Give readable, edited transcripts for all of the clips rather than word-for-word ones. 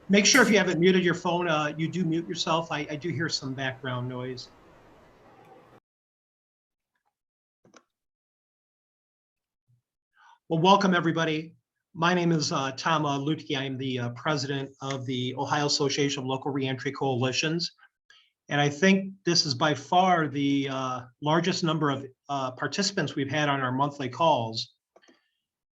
Make sure if you haven't muted your phone, you do mute yourself. I do hear some background noise. Well, welcome everybody. My name is Tom Lutke. I am the president of the Ohio Association of Local Reentry Coalitions. And I think this is by far the largest number of participants we've had on our monthly calls.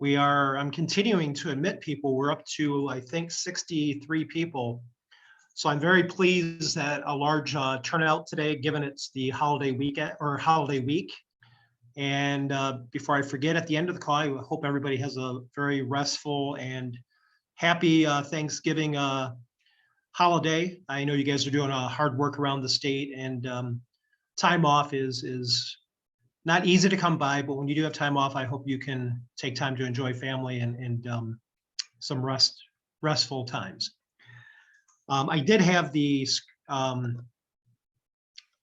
I'm continuing to admit people. We're up to, I think, 63 people. So I'm very pleased that a large turnout today, given it's the holiday weekend or holiday week. And before I forget, at the end of the call, I hope everybody has a very restful and happy Thanksgiving holiday. I know you guys are doing hard work around the state, and time off is not easy to come by, but when you do have time off, I hope you can take time to enjoy family and some restful times. I did have the, let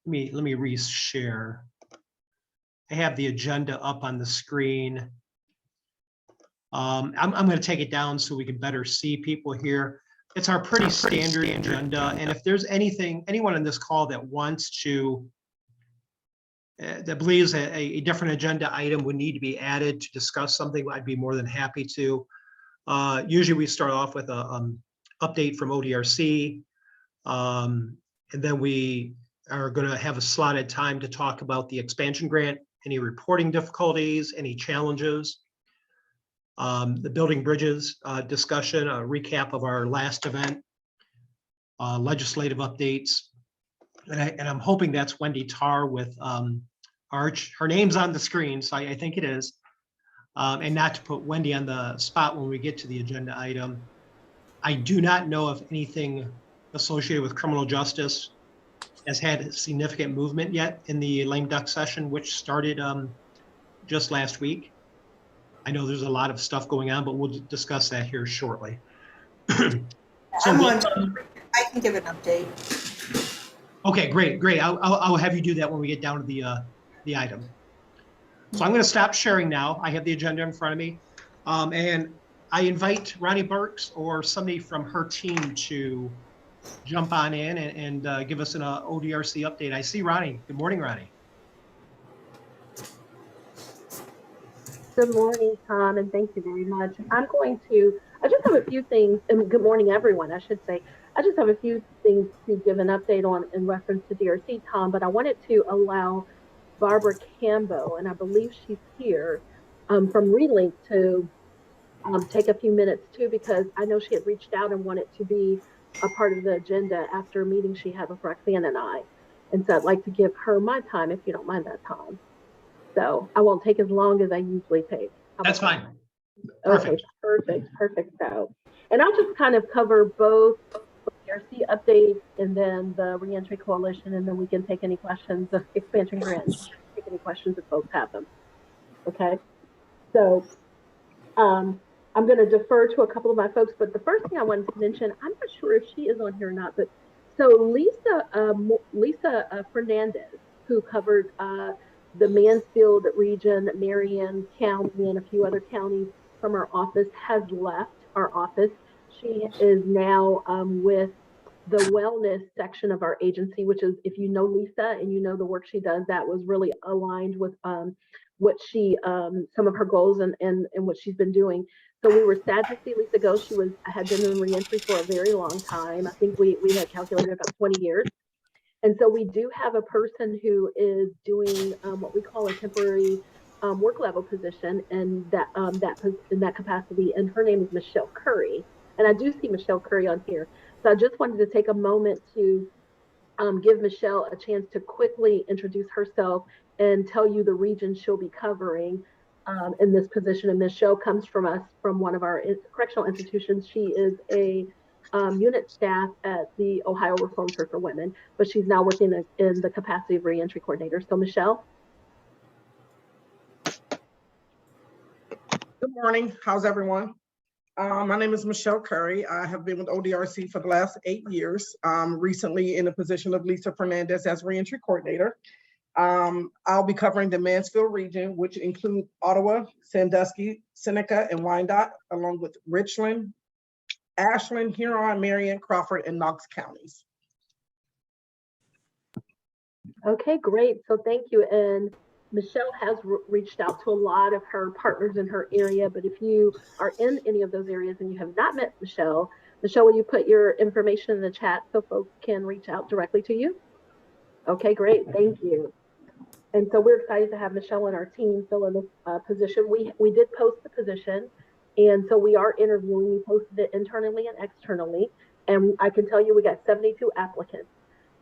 me reshare. I have the agenda up on the screen. I'm going to take it down so we can better see people here. It's our pretty standard agenda, and if there's anyone in this call that wants to, that believes a different agenda item would need to be added to discuss something, I'd be more than happy to. Usually we start off with a update from ODRC, and then we are going to have a slotted time to talk about the expansion grant, any reporting difficulties, any challenges, the building bridges discussion, a recap of our last event, legislative updates, and I'm hoping that's Wendy Tarr with Arch. Her name's on the screen, so I think it is. And not to put Wendy on the spot when we get to the agenda item, I do not know of anything associated with criminal justice has had significant movement yet in the lame duck session, which started just last week. I know there's a lot of stuff going on, but we'll discuss that here shortly. I can give an update. Okay, great. I'll have you do that when we get down to the item. So I'm going to stop sharing now. I have the agenda in front of me, and I invite Ronnie Burks or somebody from her team to jump on in and give us an ODRC update. I see Ronnie. Good morning, Ronnie. Good morning, Tom, and thank you very much. I just have a few things, and good morning, everyone, I should say. I just have a few things to give an update on in reference to DRC, Tom, but I wanted to allow Barbara Campbell, and I believe she's here, from Relink to take a few minutes too, because I know she had reached out and wanted to be a part of the agenda after a meeting she had with Roxanne and I. And so I'd like to give her my time, if you don't mind that, Tom. So I won't take as long as I usually take. That's fine. Okay, perfect. So, and I'll just kind of cover both DRC updates and then the Reentry Coalition, and then we can take any questions of expansion grants. Take any questions if folks have them. Okay. So I'm going to defer to a couple of my folks, but the first thing I wanted to mention, I'm not sure if she is on here or not, but so Lisa Fernandez, who covered the Mansfield region, Marion County, and a few other counties from our office, has left our office. She is now with the wellness section of our agency, which is, if you know Lisa and you know the work she does, that was really aligned with what she, some of her goals and what she's been doing. So we were sad to see Lisa go. She had been in reentry for a very long time. I think we had calculated about 20 years. And so we do have a person who is doing what we call a temporary work level position, and in that capacity, and her name is Michelle Curry. And I do see Michelle Curry on here. So I just wanted to take a moment to give Michelle a chance to quickly introduce herself and tell you the region she'll be covering in this position. And Michelle comes from one of our correctional institutions. She is a unit staff at the Ohio Reform Church for Women, but she's now working in the capacity of reentry coordinator. So Michelle. Good morning. How's everyone? My name is Michelle Curry. I have been with ODRC for the last 8 years, recently in the position of Lisa Fernandez as reentry coordinator. I'll be covering the Mansfield region, which include Ottawa, Sandusky, Seneca, and Wyandotte, along with Richland, Ashland, Huron, Marion, Crawford, and Knox counties. Okay, great. So thank you. And Michelle has reached out to a lot of her partners in her area, but if you are in any of those areas and you have not met Michelle, will you put your information in the chat so folks can reach out directly to you? Okay, great. Thank you. And so we're excited to have Michelle and our team fill in this position. We did post the position, and so we are interviewing. We posted it internally and externally, and I can tell you we got 72 applicants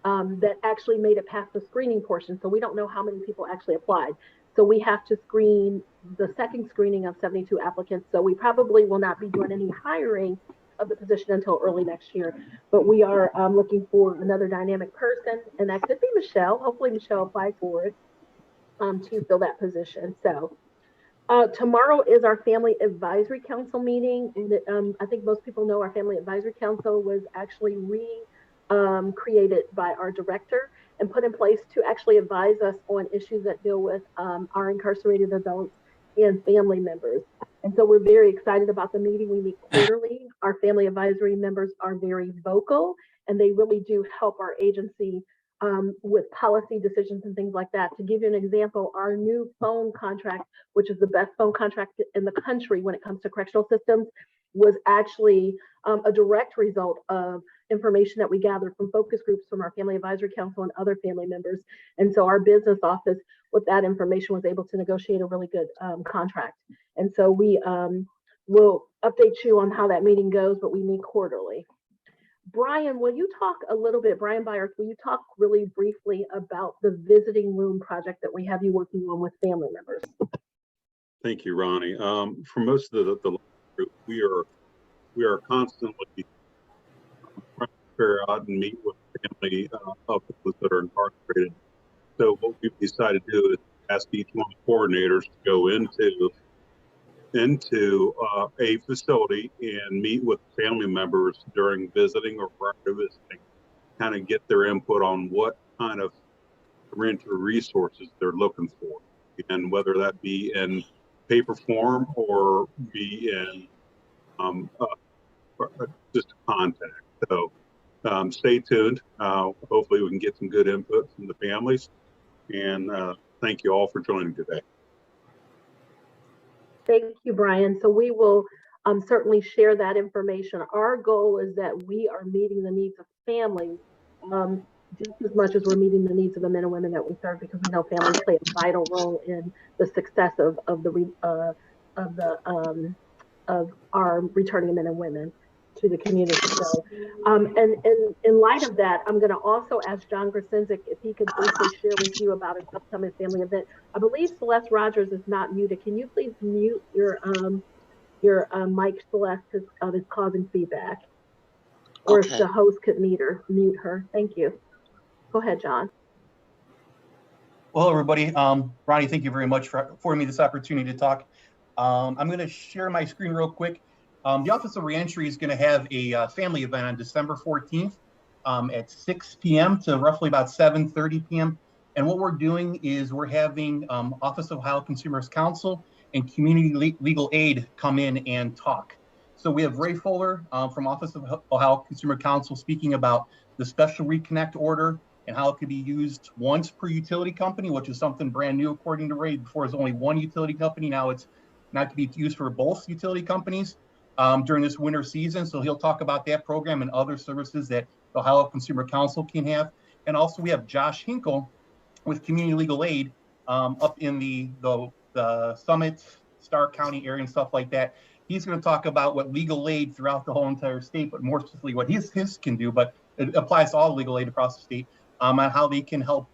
that actually made it past the screening portion. So we don't know how many people actually applied. So we have to screen the second screening of 72 applicants. So we probably will not be doing any hiring of the position until early next year. But we are looking for another dynamic person, and that could be Michelle. Hopefully Michelle applies for it to fill that position. So tomorrow is our Family Advisory Council meeting. And I think most people know our Family Advisory Council was actually created by our director and put in place to actually advise us on issues that deal with our incarcerated adults and family members. And so we're very excited about the meeting. We meet quarterly. Our family advisory members are very vocal, and they really do help our agency with policy decisions and things like that. To give you an example, our new phone contract, which is the best phone contract in the country when it comes to correctional systems, was actually a direct result of information that we gathered from focus groups from our Family Advisory Council and other family members. And so our business office, with that information, was able to negotiate a really good contract. And so we will update you on how that meeting goes, but we meet quarterly. Brian, will you talk a little bit, Brian Byers, will you talk really briefly about the visiting room project that we have you working on with family members? Thank you, Ronnie. For most of the group, we are constantly trying to figure out and meet with family of those that are incarcerated. So what we've decided to do is ask each one of the coordinators to go into a facility and meet with family members during visiting or prior to visiting, kind of get their input on what kind of reentry resources they're looking for, and whether that be in paper form or be in just contact. So stay tuned. Hopefully we can get some good input from the families, and thank you all for joining today. Thank you, Brian. So we will certainly share that information. Our goal is that we are meeting the needs of families just as much as we're meeting the needs of the men and women that we serve, because we know families play a vital role in the success of our returning men and women to the community. So, and in light of that, I'm going to also ask John Grasinzik if he could briefly share with you about an upcoming family event. I believe Celeste Rogers is not muted. Can you please mute your mic, Celeste, because it's causing feedback? Or if the host could mute her. Thank you. Go ahead, John. Well, everybody. Ronnie, thank you very much for affording me this opportunity to talk. I'm going to share my screen real quick. The Office of Reentry is going to have a family event on December 14th at 6 p.m. to roughly about 7:30 p.m. And what we're doing is we're having Office of Ohio Consumers Counsel and Community Legal Aid come in and talk. So we have Ray Fuller from Office of Ohio Consumer Counsel speaking about the special reconnect order and how it could be used once per utility company, which is something brand new according to Ray. Before it was only one utility company. Now it's not to be used for both utility companies during this winter season. So he'll talk about that program and other services that the Ohio Consumer Counsel can have. And also we have Josh Hinkle with Community Legal Aid up in the Summit, Stark County area and stuff like that. He's going to talk about what legal aid throughout the whole entire state, but more specifically what his can do, but it applies to all legal aid across the state, on how they can help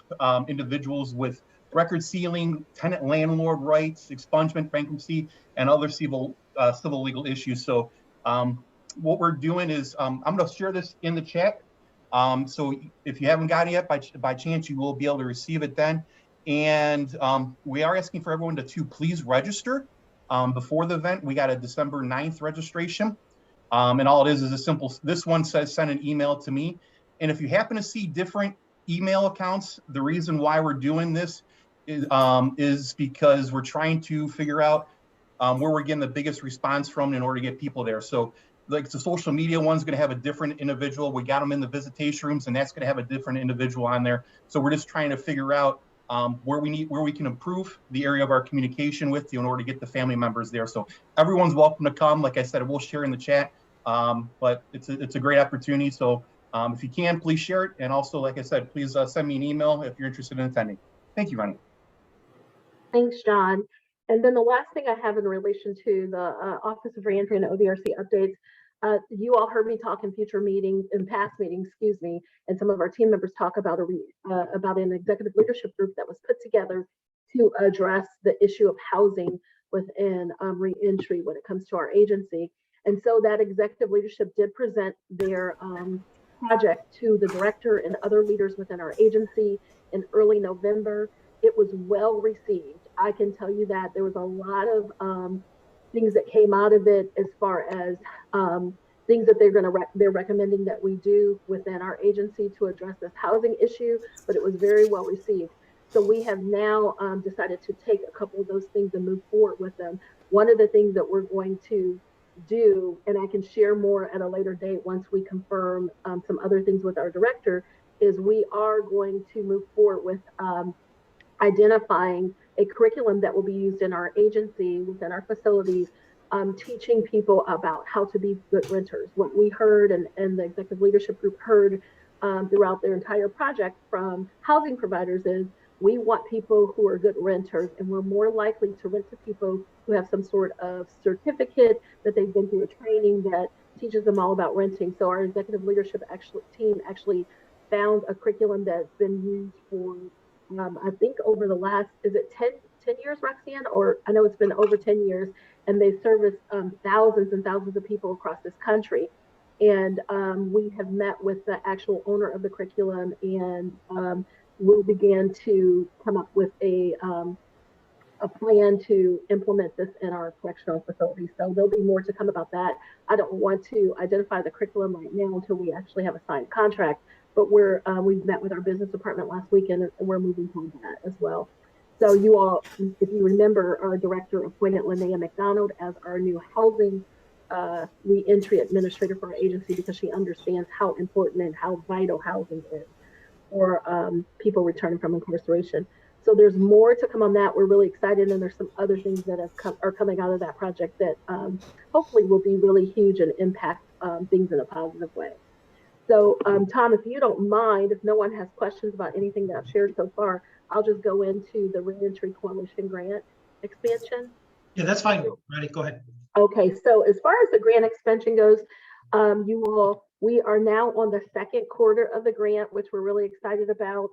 individuals with record sealing, tenant landlord rights, expungement, bankruptcy, and other civil legal issues. So what we're doing is I'm going to share this in the chat. So if you haven't gotten it yet, by chance, you will be able to receive it then. And we are asking for everyone to please register before the event. We got a December 9th registration. And all it is a simple, this one says send an email to me. And if you happen to see different email accounts, the reason why we're doing this is because we're trying to figure out where we're getting the biggest response from in order to get people there. So like the social media one's going to have a different individual. We got them in the visitation rooms, and that's going to have a different individual on there. So we're just trying to figure out where we can improve the area of our communication with you in order to get the family members there. So everyone's welcome to come. Like I said, we'll share in the chat, but it's a great opportunity. So if you can, please share it. And also, like I said, please send me an email if you're interested in attending. Thank you, Ronnie. Thanks, John. And then the last thing I have in relation to the Office of Reentry and OVRC updates, you all heard me talk in future meetings, in past meetings, excuse me, and some of our team members talk about an executive leadership group that was put together to address the issue of housing within reentry when it comes to our agency. And so that executive leadership did present their project to the director and other leaders within our agency in early November. It was well received. I can tell you that there was a lot of things that came out of it as far as things that they're recommending that we do within our agency to address this housing issue, but it was very well received. So we have now decided to take a couple of those things and move forward with them. One of the things that we're going to do, and I can share more at a later date once we confirm some other things with our director, is we are going to move forward with identifying a curriculum that will be used in our agency, within our facilities, teaching people about how to be good renters. What we heard and the executive leadership group heard throughout their entire project from housing providers is we want people who are good renters, and we're more likely to rent to people who have some sort of certificate, that they've been through a training that teaches them all about renting. So our executive leadership team actually found a curriculum that's been used for I think over the last, is it 10 years, Roxanne? Or I know it's been over 10 years, and they service thousands and thousands of people across this country. And we have met with the actual owner of the curriculum, and we'll begin to come up with a plan to implement this in our correctional facility. So there'll be more to come about that. I don't want to identify the curriculum right now until we actually have a signed contract, but we've met with our business department last weekend, and we're moving toward that as well. So you all, if you remember, our director appointed Linnea McDonald as our new housing reentry administrator for our agency, because she understands how important and how vital housing is for people returning from incarceration. So there's more to come on that. We're really excited, and there's some other things that are coming out of that project that hopefully will be really huge and impact things in a positive way. So Tom, if you don't mind, if no one has questions about anything that I've shared so far, I'll just go into the Reentry Coalition grant expansion. Yeah, that's fine. Ready, go ahead. Okay, so as far as the grant expansion goes, we are now on the second quarter of the grant, which we're really excited about.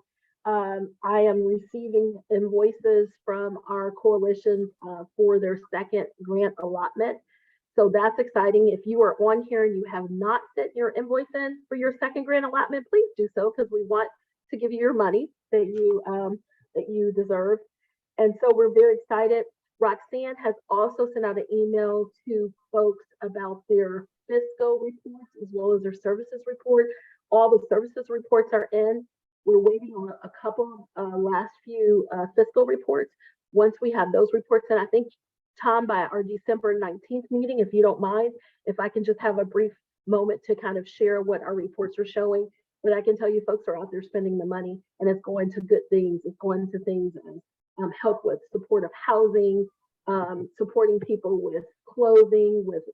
I am receiving invoices from our coalition for their second grant allotment. So that's exciting. If you are on here and you have not sent your invoice in for your second grant allotment, please do so, because we want to give you your money that you deserve. And so we're very excited. Roxanne has also sent out an email to folks about their fiscal reports as well as their services report. All the services reports are in. We're waiting on a couple last few fiscal reports. Once we have those reports in, I think, Tom, by our December 19th meeting, if you don't mind, if I can just have a brief moment to kind of share what our reports are showing. But I can tell you folks are out there spending the money, and it's going to good things. It's going to things help with supportive housing, supporting people with clothing, with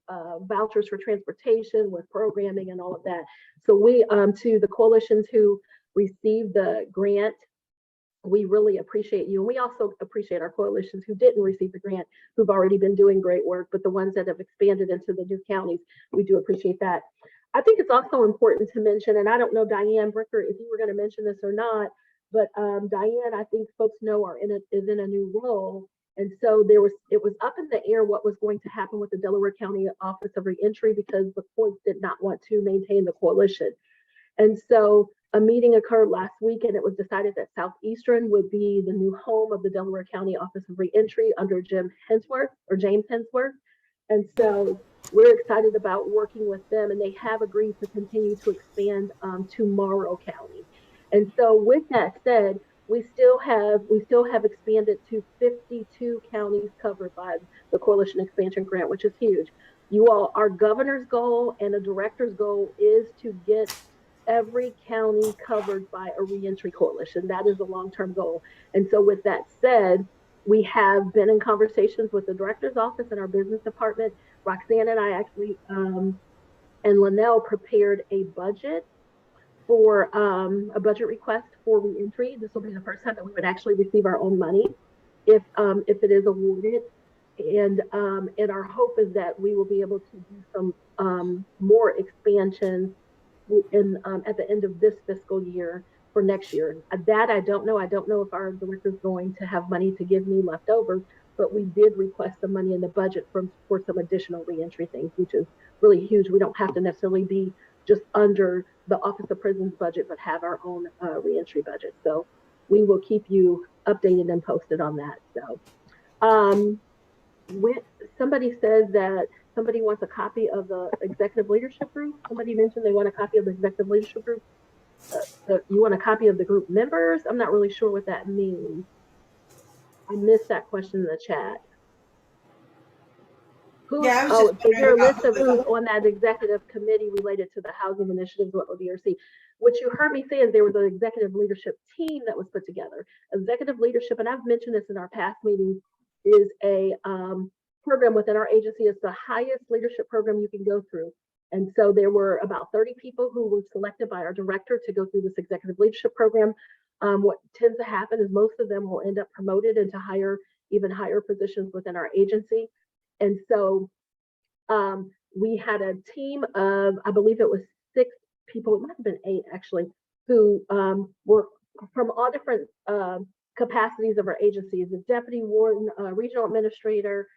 vouchers for transportation, with programming and all of that. So we, to the coalitions who received the grant, we really appreciate you. And we also appreciate our coalitions who didn't receive the grant, who've already been doing great work, but the ones that have expanded into the new counties, we do appreciate that. I think it's also important to mention, and I don't know, Diane Bricker, if you were going to mention this or not, but Diane, I think folks know, is in a new role. And so it was up in the air what was going to happen with the Delaware County Office of Reentry, because the courts did not want to maintain the coalition. And so a meeting occurred last week, and it was decided that Southeastern would be the new home of the Delaware County Office of Reentry under James Hensworth. And so we're excited about working with them, and they have agreed to continue to expand to Morrow County. And so with that said, we still have expanded to 52 counties covered by the Coalition Expansion Grant, which is huge. You all, our governor's goal and the director's goal is to get every county covered by a reentry coalition. That is a long-term goal. And so with that said, we have been in conversations with the director's office and our business department. Roxanne and I actually, and Linnell prepared a budget for a budget request for reentry. This will be the first time that we would actually receive our own money if it is awarded. And our hope is that we will be able to do some more expansions in at the end of this fiscal year for next year. That I don't know. I don't know if our director is going to have money to give me left over, but we did request some money in the budget for some additional reentry things, which is really huge. We don't have to necessarily be just under the Office of Prisons budget, but have our own reentry budget. So we will keep you updated and posted on that. So when somebody says that somebody wants a copy of the executive leadership group, somebody mentioned they want a copy of the executive leadership group. You want a copy of the group members? I'm not really sure what that means. I missed that question in the chat. Yeah, I was is just there a wondering list of who's on that executive committee related to the housing initiatives with ODRC? What you heard me say is there was an executive leadership team that was put together. Executive leadership, and I've mentioned this in our past meetings, is a program within our agency. It's the highest leadership program you can go through. And so there were about 30 people who were selected by our director to go through this executive leadership program. What tends to happen is most of them will end up promoted into even higher positions within our agency. And so we had a team of, I believe it was 6 people, it might have been 8 actually, who were from all different capacities of our agencies, the deputy warden, regional administrator,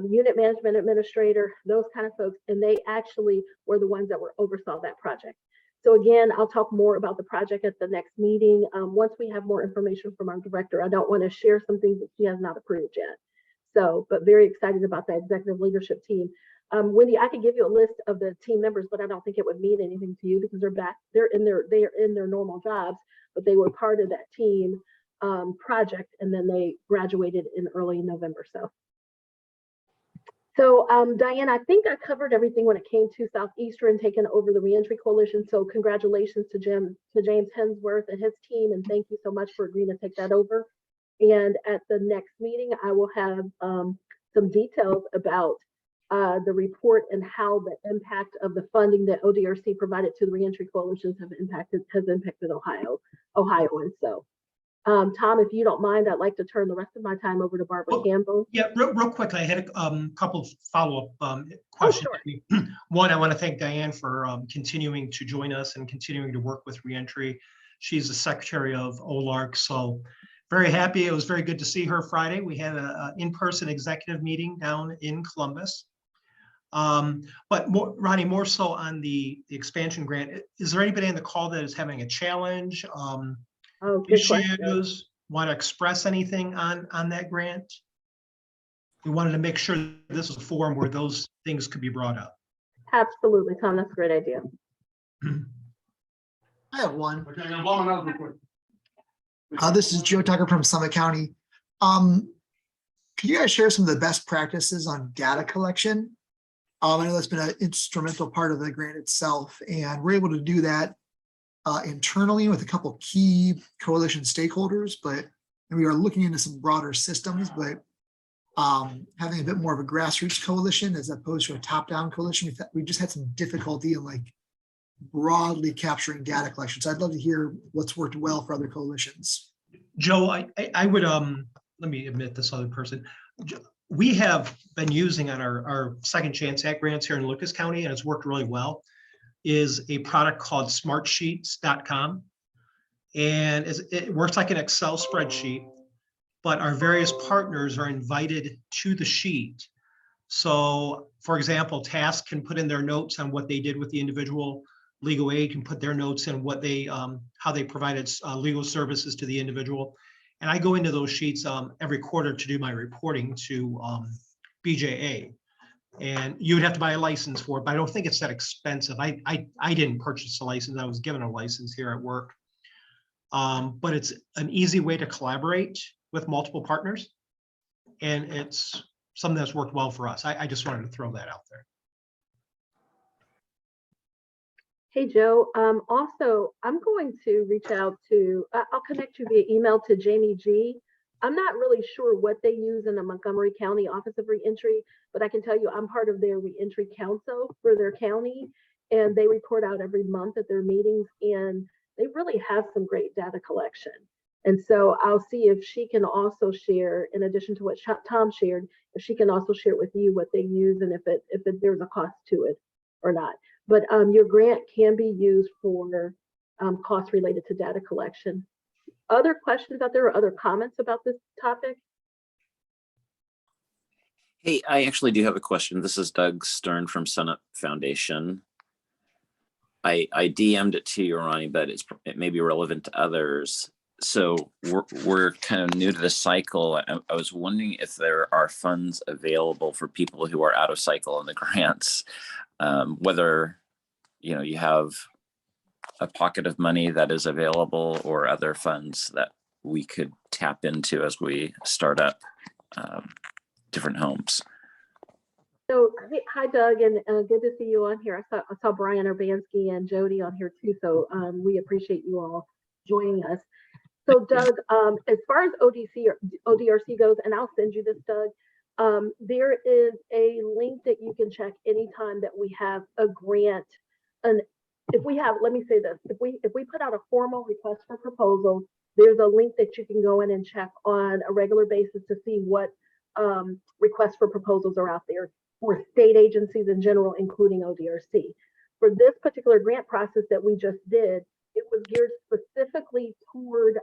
unit management administrator, those kind of folks, and they actually were the ones that oversaw that project. So again, I'll talk more about the project at the next meeting. Once we have more information from our director, I don't want to share some things that she has not approved yet. So, but very excited about that executive leadership team. Wendy, I could give you a list of the team members, but I don't think it would mean anything to you because they're in their normal jobs, but they were part of that team project, and then they graduated in early November. So Diane, I think I covered everything when it came to Southeastern taking over the Reentry Coalition. So congratulations to James Hensworth and his team, and thank you so much for agreeing to take that over. And at the next meeting, I will have some details about the report and how the impact of the funding that ODRC provided to the Reentry Coalitions has impacted Ohioans. So, Tom, if you don't mind, I'd like to turn the rest of my time over to Barbara Campbell. Yeah, real quick, I had a couple of follow-up questions. Oh, sure. One, I want to thank Diane for continuing to join us and continuing to work with Reentry. She's the secretary of OALRC, so very happy. It was very good to see her Friday. We had an in-person executive meeting down in Columbus. But Ronnie, more so on the expansion grant, is there anybody on the call that is having a challenge, issues, want to express anything on that grant? We wanted to make sure this was a forum where those things could be brought up. Absolutely, Tom, that's a great idea. I have one. This is Joe Tucker from Summit County. Can you guys share some of the best practices on data collection? I know that's been an instrumental part of the grant itself, and we're able to do that internally with a couple key coalition stakeholders, but we are looking into some broader systems, but having a bit more of a grassroots coalition as opposed to a top-down coalition, we just had some difficulty in like broadly capturing data collection. So I'd love to hear what's worked well for other coalitions. Joe, I would, let me admit this other person. We have been using on our Second Chance Act grants here in Lucas County, and it's worked really well, is a product called smartsheets.com. And it works like an Excel spreadsheet, but our various partners are invited to the sheet. So for example, TASK can put in their notes on what they did with the individual. Legal aid can put their notes in what they, how they provided legal services to the individual. And I go into those sheets every quarter to do my reporting to BJA. And you would have to buy a license for it, but I don't think it's that expensive. I didn't purchase a license. I was given a license here at work. But it's an easy way to collaborate with multiple partners. And it's something that's worked well for us. I just wanted to throw that out there. Hey, Joe. Also, I'm going to reach out to, I'll connect you via email to Jamie G. I'm not really sure what they use in the Montgomery County Office of Reentry, but I can tell you I'm part of their Reentry Council for their county, and they report out every month at their meetings, and they really have some great data collection. And so I'll see if she can also share, in addition to what Tom shared, if she can also share with you what they use and if there's a cost to it or not. But your grant can be used for costs related to data collection. Other questions out there or other comments about this topic? Hey, I actually do have a question. This is Doug Stern from Summit Foundation. I DM'd it to you, Ronnie, but it may be relevant to others. So we're kind of new to the cycle. I was wondering if there are funds available for people who are out of cycle on the grants, whether you have a pocket of money that is available or other funds that we could tap into as we start up different homes. So, hi, Doug, and good to see you on here. I saw Brian Urbanski and Jody on here too, so we appreciate you all joining us. So, Doug, as far as ODRC goes, and I'll send you this, Doug, there is a link that you can check anytime that we have a grant. And if we have, let me say this, if we put out a formal request for proposals, there's a link that you can go in and check on a regular basis to see what requests for proposals are out there for state agencies in general, including ODRC. For this particular grant process that we just did, it was geared specifically toward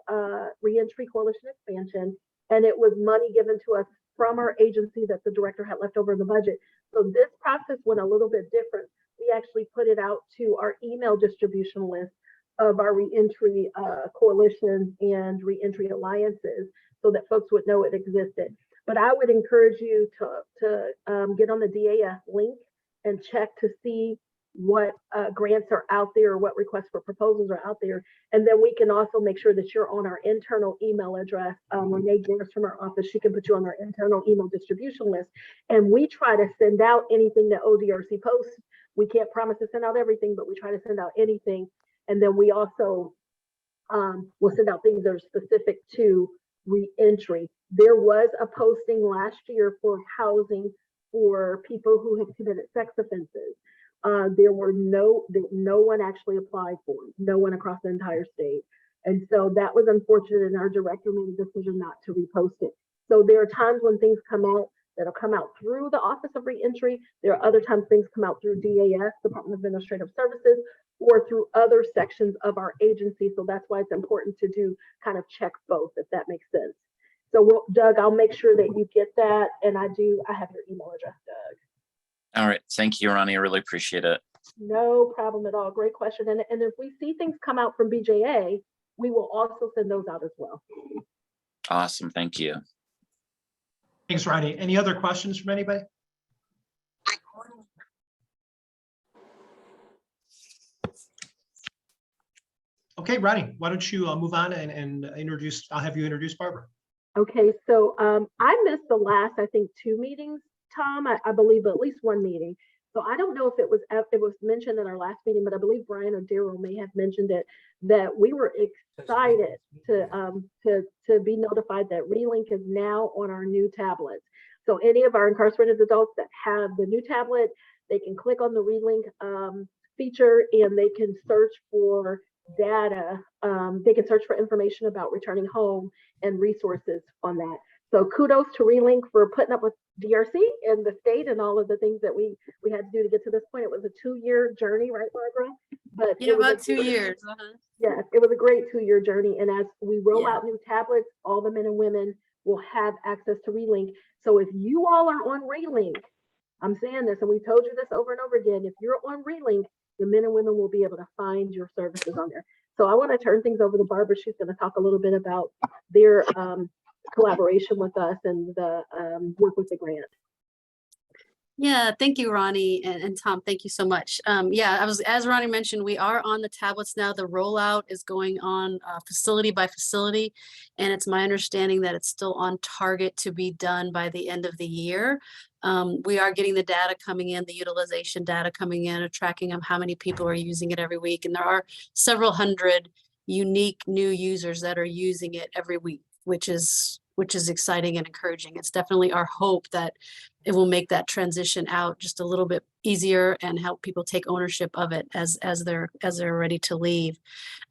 Reentry Coalition expansion, and it was money given to us from our agency that the director had left over in the budget. So this process went a little bit different. We actually put it out to our email distribution list of our Reentry coalitions and Reentry alliances so that folks would know it existed. But I would encourage you to get on the DAF link and check to see what grants are out there or what requests for proposals are out there. And then we can also make sure that you're on our internal email address. Renee Garris from our office, she can put you on our internal email distribution list. And we try to send out anything that ODRC posts. We can't promise to send out everything, but we try to send out anything. And then we also will send out things that are specific to Reentry. There was a posting last year for housing for people who have committed sex offenses. There were no one actually applied for it, no one across the entire state. And so that was unfortunate, and our director made a decision not to repost it. So there are times when things come out that'll come out through the Office of Reentry. There are other times things come out through DAS, Department of Administrative Services, or through other sections of our agency. So that's why it's important to do kind of check both, if that makes sense. So Doug, I'll make sure that you get that. And I have your email address, Doug. All right. Thank you, Ronnie. I really appreciate it. No problem at all. Great question. And if we see things come out from BJA, we will also send those out as well. Awesome. Thank you. Thanks, Ronnie. Any other questions from anybody? Okay, Ronnie, why don't you move on and introduce, I'll have you introduce Barbara. Okay, so I missed the last, I think, 2 meetings, Tom. I believe at least 1 meeting. So I don't know if it was mentioned in our last meeting, but I believe Brian or Daryl may have mentioned it, that we were excited to be notified that Relink is now on our new tablets. So any of our incarcerated adults that have the new tablet, they can click on the Relink feature and they can search for data. They can search for information about returning home and resources on that. So kudos to Relink for putting up with DRC and the state and all of the things that we had to do to get to this point. It was a 2-year journey, right, Barbara? But yeah, about 2 years. Yeah, it was a great 2-year journey. And as we roll out new tablets, all the men and women will have access to Relink. So if you all are on Relink, I'm saying this, and we've told you this over and over again, if you're on Relink, the men and women will be able to find your services on there. So I want to turn things over to Barbara. She's going to talk a little bit about their collaboration with us and the work with the grant. Yeah, thank you, Ronnie and Tom. Thank you so much. Yeah, as Ronnie mentioned, we are on the tablets now. The rollout is going on facility by facility, and it's my understanding that it's still on target to be done by the end of the year. We are getting the data coming in, the utilization data coming in, a tracking of how many people are using it every week, and there are several hundred unique new users that are using it every week, which is exciting and encouraging. It's definitely our hope that it will make that transition out just a little bit easier and help people take ownership of it as they're ready to leave.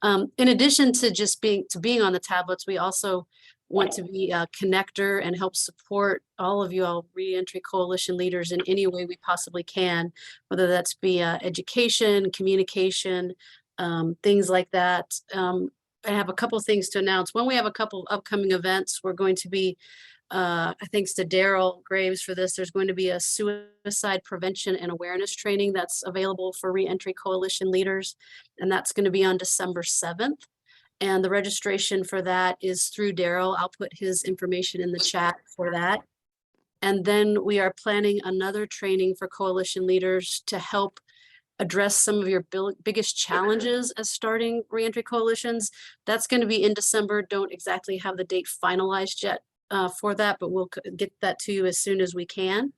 In addition to just being on the tablets, we also want to be a connector and help support all of you all Reentry Coalition leaders in any way we possibly can, whether that's via education, communication, things like that. I have a couple things to announce. When we have a couple upcoming events, we're going to be, thanks to Daryl Graves for this, there's going to be a suicide prevention and awareness training that's available for Reentry Coalition leaders, and that's going to be on December 7th. And the registration for that is through Daryl. I'll put his information in the chat for that. And then we are planning another training for coalition leaders to help address some of your biggest challenges as starting reentry coalitions. That's going to be in December. Don't exactly have the date finalized yet for that, but we'll get that to you as soon as we can.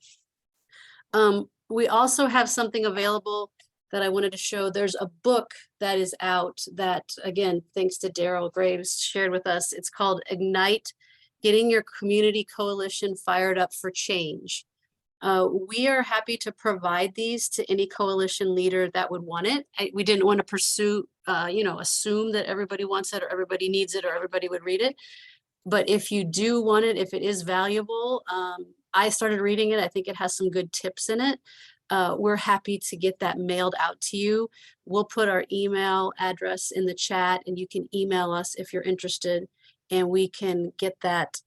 We also have something available that I wanted to show. There's a book that is out that, again, thanks to Daryl Graves, shared with us. It's called Ignite, Getting Your Community Coalition Fired Up for Change. We are happy to provide these to any coalition leader that would want it. We didn't want to pursue, assume that everybody wants it or everybody needs it or everybody would read it. But if you do want it, if it is valuable, I started reading it. I think it has some good tips in it. We're happy to get that mailed out to you. We'll put our email address in the chat and you can email us if you're interested and we can get that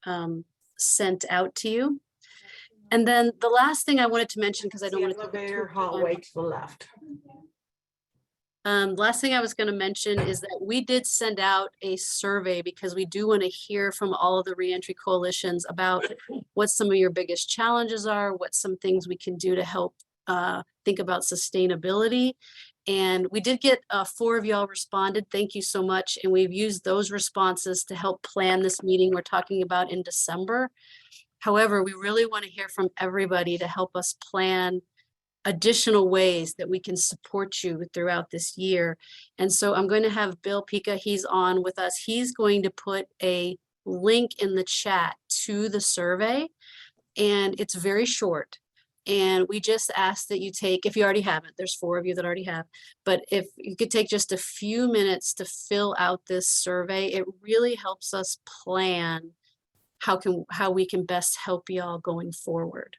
sent out to you. And then the last thing I wanted to mention, because I don't want to take elevator hallway to the left. Last thing I was going to mention is that we did send out a survey because we do want to hear from all of the reentry coalitions about what some of your biggest challenges are, what some things we can do to help think about sustainability. And we did get 4 of y'all responded. Thank you so much. And we've used those responses to help plan this meeting we're talking about in December. However, we really want to hear from everybody to help us plan additional ways that we can support you throughout this year. And so I'm going to have Bill Pica, he's on with us. He's going to put a link in the chat to the survey, and it's very short. And we just ask that you take, if you already have it, there's 4 of you that already have, but if you could take just a few minutes to fill out this survey, it really helps us plan how we can best help y'all going forward.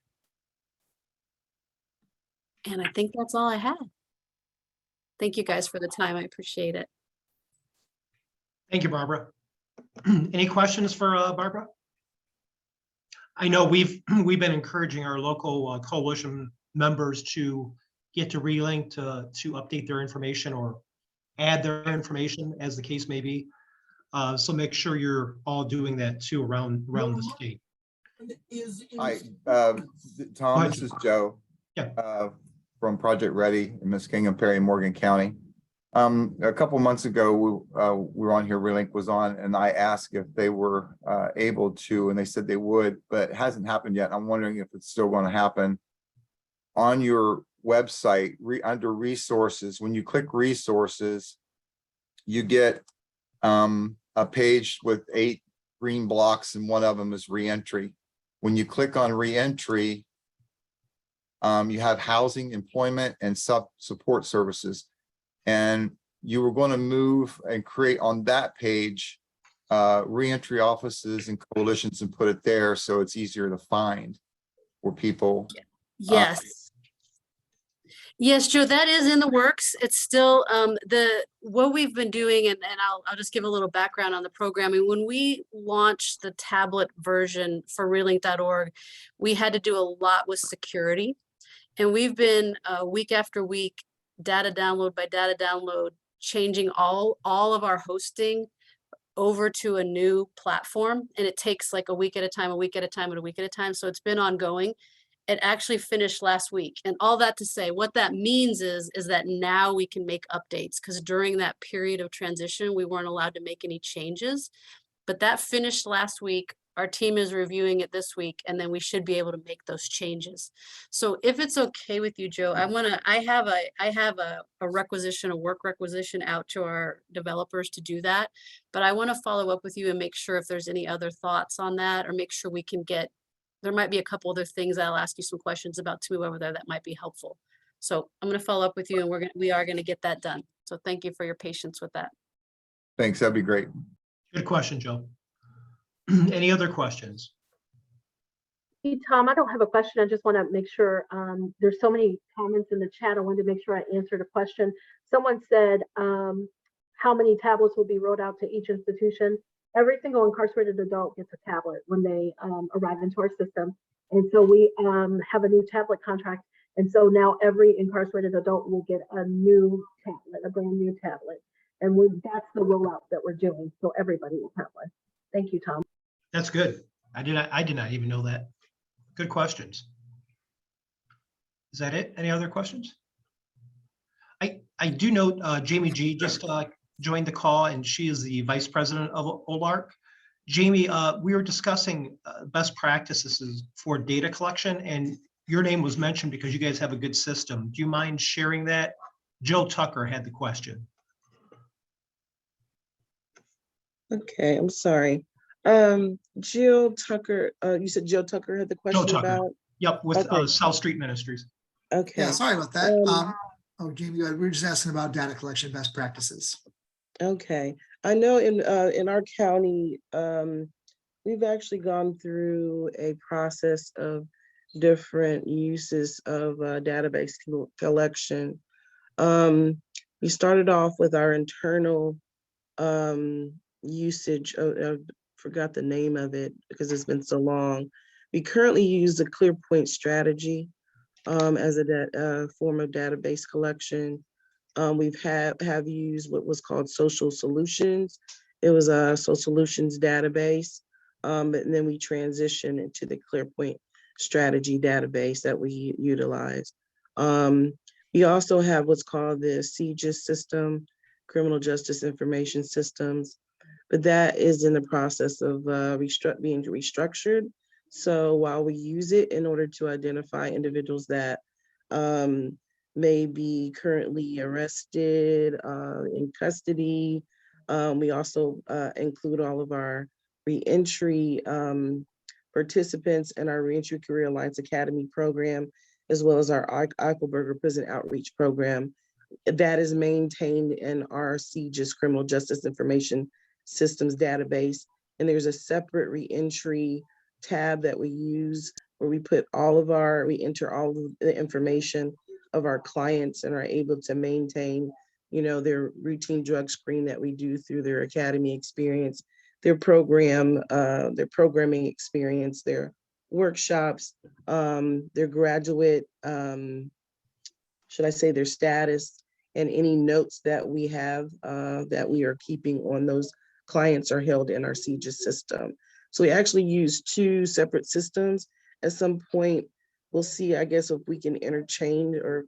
And I think that's all I have. Thank you guys for the time. I appreciate it. Thank you, Barbara. Any questions for Barbara? I know we've been encouraging our local coalition members to get to Relink to update their information or add their information as the case may be. So make sure you're all doing that too around the state. Hi, Tom, this is Joe. Yeah. From Project Ready in Muskingum, Perry, Morgan County. A couple months ago, we were on here, Relink was on, and I asked if they were able to, and they said they would, but it hasn't happened yet. I'm wondering if it's still going to happen. On your website, under resources, when you click resources, you get a page with 8 green blocks, and one of them is reentry. When you click on reentry, you have housing, employment, and support services. And you were going to move and create on that page reentry offices and coalitions and put it there so it's easier to find for people. Yes. Yes, Joe, that is in the works. It's still what we've been doing, and I'll just give a little background on the programming. When we launched the tablet version for relink.org, we had to do a lot with security. And we've been week after week, data download by data download, changing all of our hosting over to a new platform. And it takes like a week at a time, a week at a time, and a week at a time. So it's been ongoing. it actually finished last week. And all that to say, what that means is that now we can make updates, because during that period of transition, we weren't allowed to make any changes. But that finished last week. Our team is reviewing it this week, and then we should be able to make those changes. So if it's okay with you, Joe, I have a requisition, a work requisition out to our developers to do that. But I want to follow up with you and make sure if there's any other thoughts on that, or make sure we can get, there might be a couple other things I'll ask you some questions about to move over there that might be helpful. So I'm going to follow up with you, and we are going to get that done. So thank you for your patience with that. Thanks, that'd be great. Good question, Joe. Any other questions? Hey, Tom, I don't have a question. I just want to make sure, there's so many comments in the chat. I wanted to make sure I answered a question. Someone said, how many tablets will be rolled out to each institution? Every single incarcerated adult gets a tablet when they arrive into our system. And so we have a new tablet contract. And so now every incarcerated adult will get a new tablet, a brand new tablet. And that's the rollout that we're doing. So everybody will have one. Thank you, Tom. That's good. I did not even know that. Good questions. Is that it? Any other questions? I do note Jamie G just joined the call, and she is the vice president of OALRC. Jamie, we were discussing best practices for data collection, and your name was mentioned because you guys have a good system. Do you mind sharing that? Joe Tucker had the question. Okay, I'm sorry. Jill Tucker, you said Joe Tucker had the question Joe Tucker. about? Yep, with Okay. South Street Ministries. Okay. Yeah, sorry about that. Oh, Jamie, we were just asking about data collection best practices. Okay. I know in our county, we've actually gone through a process of different uses of database collection. We started off with our internal usage of forgot the name of it because it's been so long. We currently use the ClearPoint strategy as a form of database collection. We've have used what was called Social Solutions. It was a Social Solutions database, and then we transitioned into the ClearPoint strategy database that we utilize. We also have what's called the CJIS system, Criminal Justice Information Systems, but that is in the process of being restructured. So while we use it in order to identify individuals that may be currently arrested, in custody, we also include all of our reentry participants in our Reentry Career Alliance Academy program, as well as our Eichelberger Prison Outreach Program. That is maintained in our CJIS Criminal Justice Information Systems database. And there's a separate reentry tab that we use where we put we enter all of the information of our clients and are able to maintain, their routine drug screen that we do through their academy experience, their programming experience, their workshops, their graduate, their status, and any notes that we have that we are keeping on those clients are held in our CJIS system. So we actually use two separate systems. At some point, we'll see, I guess, if we can interchange or,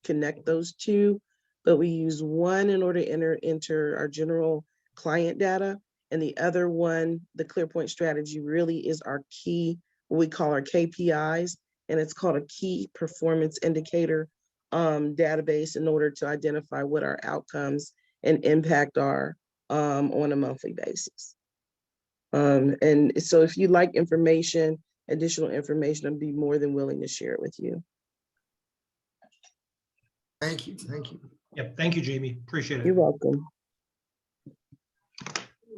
connect those two, but we use one in order to enter our general client data. And the other one, the ClearPoint strategy, really is our key, what we call our KPIs, and it's called a key performance indicator database in order to identify what our outcomes and impact are on a monthly basis. And so if you'd like additional information, I'd be more than willing to share it with you. Thank you. Thank you. Yep. Thank you, Jamie. Appreciate it. You're welcome.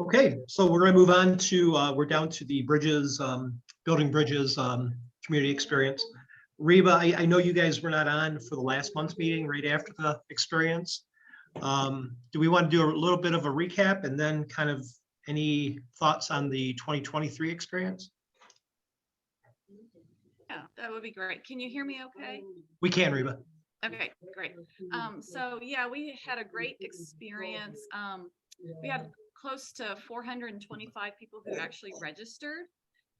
Okay, so we're going to move on to, we're down to the bridges, building bridges, community experience. Reba, I know you guys were not on for the last month's meeting right after the experience. Do we want to do a little bit of a recap and then kind of any thoughts on the 2023 experience? Yeah, that would be great. Can you hear me okay? We can, Reba. Okay, great. So yeah, we had a great experience. We had close to 425 people who actually registered.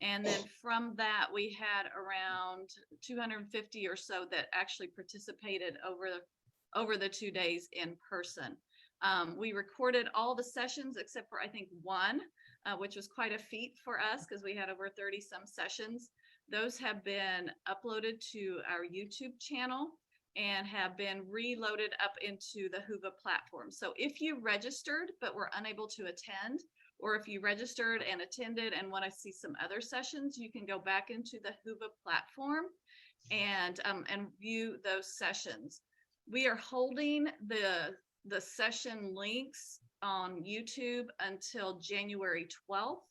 And then from that, we had around 250 or so that actually participated over the 2 days in person. We recorded all the sessions except for I think one, which was quite a feat for us because we had over 30 some sessions. Those have been uploaded to our YouTube channel and have been reloaded up into the Whova platform. So if you registered but were unable to attend, or if you registered and attended and want to see some other sessions, you can go back into the Whova platform and view those sessions. We are holding the session links on YouTube until January 12th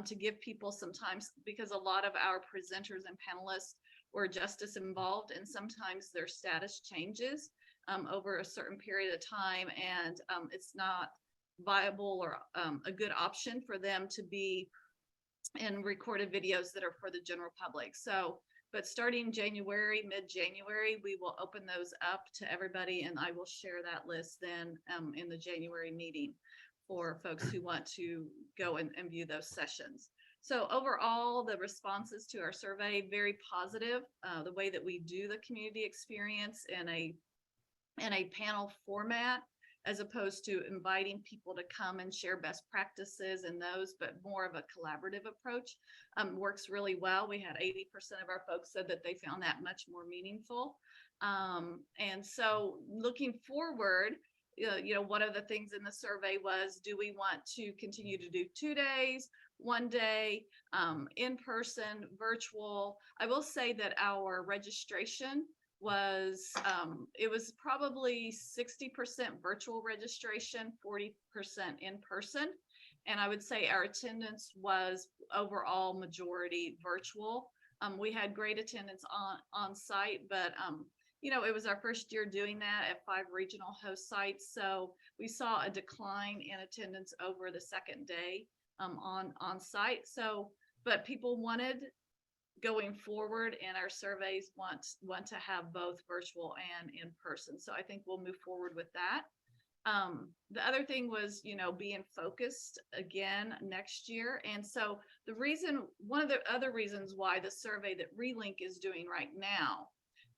to give people some time, because a lot of our presenters and panelists were justice involved, and sometimes their status changes over a certain period of time, and it's not viable or a good option for them to be in recorded videos that are for the general public. So, but starting January, mid-January, we will open those up to everybody, and I will share that list then in the January meeting for folks who want to go and view those sessions. So overall, the responses to our survey, very positive. The way that we do the community experience in a panel format, as opposed to inviting people to come and share best practices and those, but more of a collaborative approach, works really well. We had 80% of our folks said that they found that much more meaningful. And so looking forward, you know, one of the things in the survey was, do we want to continue to do 2 days, 1 day, in person, virtual? I will say that our registration was, it was probably 60% virtual registration, 40% in person. And I would say our attendance was overall majority virtual. We had great attendance on site, but you know, it was our first year doing that at 5 regional host sites. So we saw a decline in attendance over the second day on site. So, but people wanted, going forward in our surveys, want to have both virtual and in person. So I think we'll move forward with that. The other thing was, you know, being focused again next year. And so the reason, one of the other reasons why the survey that Relink is doing right now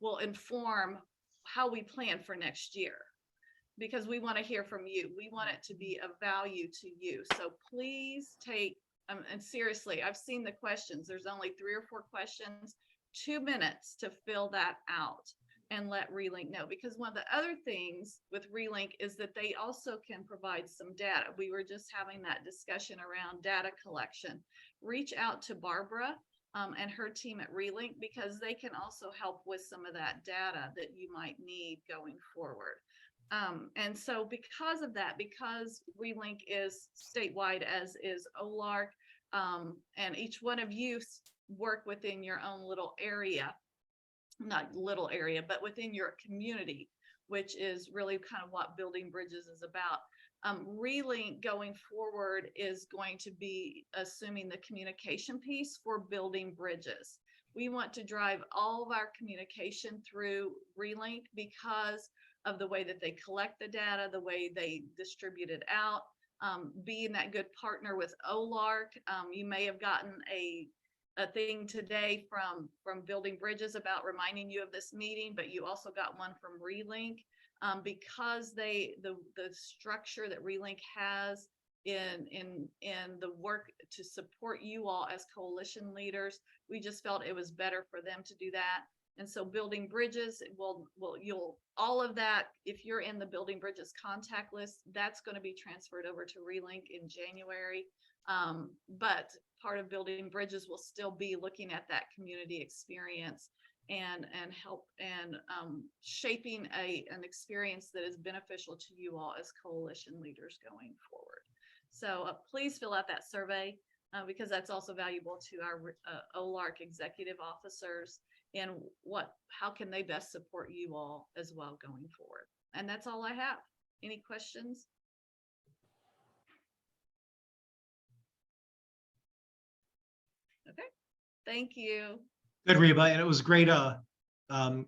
will inform how we plan for next year, because we want to hear from you. We want it to be of value to you. So please take, and seriously, I've seen the questions. There's only 3 or 4 questions, 2 minutes to fill that out and let Relink know. Because one of the other things with Relink is that they also can provide some data. We were just having that discussion around data collection. Reach out to Barbara and her team at Relink, because they can also help with some of that data that you might need going forward. And so because of that, because Relink is statewide, as is OALRC, and each one of you work within your own little area, not little area, but within your community, which is really kind of what Building Bridges is about. Relink going forward is going to be assuming the communication piece for Building Bridges. We want to drive all of our communication through Relink because of the way that they collect the data, the way they distribute it out, being that good partner with OALRC. You may have gotten a thing today from Building Bridges about reminding you of this meeting, but you also got one from Relink, because the structure that Relink has in the work to support you all as coalition leaders. We just felt it was better for them to do that. And so Building Bridges you'll all of that, if you're in the Building Bridges contact list, that's going to be transferred over to Relink in January. But part of Building Bridges will still be looking at that community experience and help and shaping an experience that is beneficial to you all as coalition leaders going forward. So please fill out that survey because that's also valuable to our OALRC executive officers, and how can they best support you all as well going forward. And that's all I have. Any questions? Okay, thank you. Good, Reba, and it was great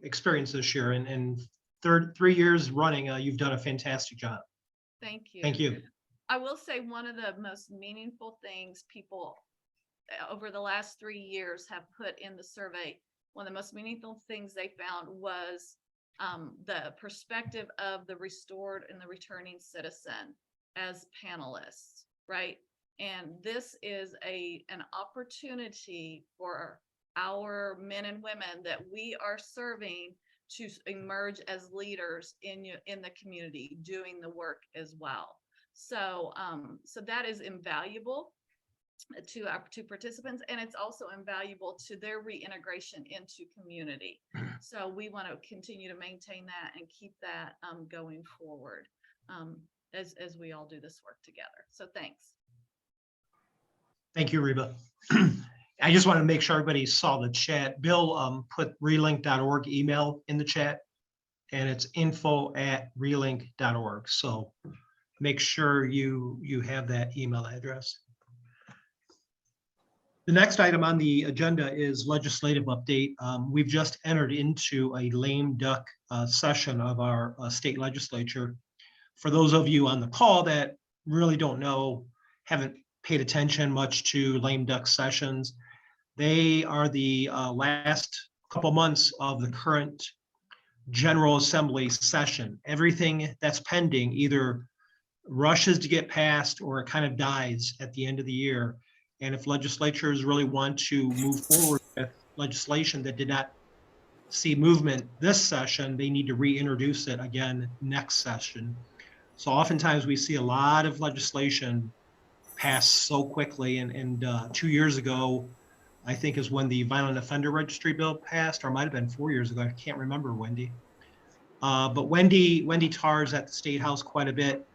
experience this year, and 3 years running, you've done a fantastic job. Thank you. Thank you. I will say one of the most meaningful things people over the last 3 years have put in the survey, one of the most meaningful things they found was the perspective of the restored and the returning citizen as panelists, right? And this is an opportunity for our men and women that we are serving to emerge as leaders in the community, doing the work as well. So, so that is invaluable to our participants, and it's also invaluable to their reintegration into community. So we want to continue to maintain that and keep that going forward as we all do this work together. So thanks. Thank you, Reba. I just want to make sure everybody saw the chat. Bill put relink.org email in the chat, and it's info@relink.org. So make sure you have that email address. The next item on the agenda is legislative update. We've just entered into a lame duck session of our state legislature. For those of you on the call that really don't know, haven't paid attention much to lame duck sessions, they are the last couple months of the current General Assembly session. Everything that's pending either rushes to get passed or it kind of dies at the end of the year. And if legislatures really want to move forward with legislation that did not see movement this session, they need to reintroduce it again next session. So oftentimes we see a lot of legislation pass so quickly. And 2 years ago, I think is when the violent offender registry bill passed, or it might have been 4 years ago. I can't remember, Wendy. But Wendy Tarr's at the State House quite a bit.